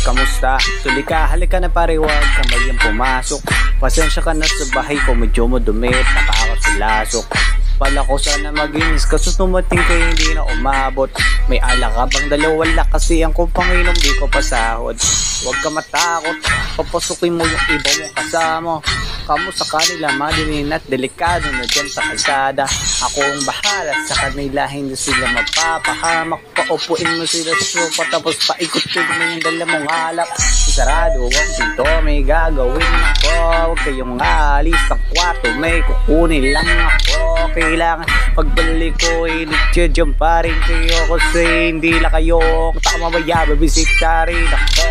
kamusta? Tuli ka, halika na pare, wag ka mayang pumasok. Pasensya ka na sa bahay ko, medyo madumi, nakakasulasok. Pala ko sana maginis, kaso tumating kayo hindi na umabot. May alak ka bang dalawa kasi ang kong panginom di ko pasahod. Huwag ka matakot, papasukin mo yung iba mong kasama. Kamu sa kanila madinin at delikado na dyan sa kalsada. Ako ang bahala sa kanila, hindi sila mapapahamak. Paupuin mo sila sa sopa tapos paikot-ikot mo yung dala mong alak. Sarado ang pinto, may gagawin ako. Huwag kayong alis ng kwarto, may kukunin lang ako. Kailangan pagbalik ko, nagtsadyam pa rin kayo. Kasi hindi lang kayo takamamaya, babisita rin ako.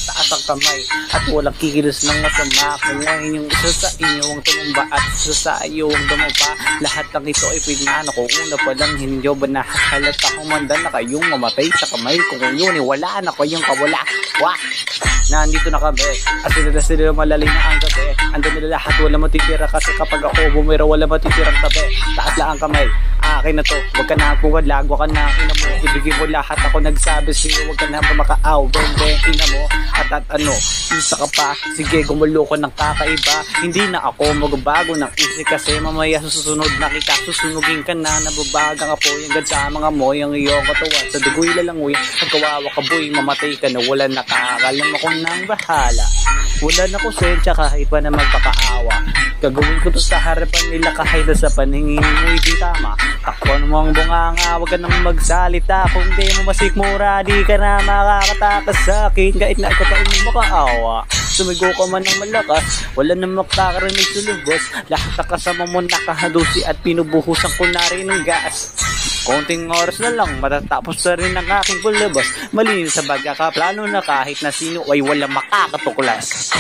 Taas ang kamay at walang kikilos ng masama. Kung ngayon yung isa sa inyo ang tumumba at isa sa iyo ang dumapa, lahat ng ito ay pinano ko. Una pa lang hindi ba nahalata kumanda na kayong mamatay sa kamay ko. Ngayon wala na kayong kawala. Wah! Nandito na kami at sila malalim na ang gabi. Andun nila lahat, wala matitira kasi kapag ako bumira wala matitirang tabi. Taas lang ang kamay, akin na to. Huwag ka na kung lagwa ka na ina mo. Ibigay mo lahat, ako nagsabi sa'yo. Huwag ka na makaaw, bende ina mo. At ano, isa ka pa, sige gumulo ko ng kakaiba. Hindi na ako magbabago ng isip kasi mamaya susunod na kita. Susunugin ka na, nababagang apoy hanggang sa mga moy ang iyong katawan. Sa dugoy lalangoy, pagkawawa ka boy, mamatay ka na wala nakakalam ako ng bahala. Wala na konsensya kahit pa na magpakaawa. Gagawin ko to sa harapan nila kahit na sa paningin mo hindi tama. Takpan mo ang bunganga, wag ka nang magsalita. Kung di mo masikmura, di ka na makakatakas sa akin. Kahit na ikaw pa rin makaawa. Sumigo ka man ng malakas, wala na makakarinig sa lubos. Lahat na kasama mo nakahadusi at pinubuhusan ko na rin ng gas. Konting oras na lang, matatapos na rin ang aking bulabas. Malinis sa pagkakaplano na kahit na sino ay walang makakatuklas.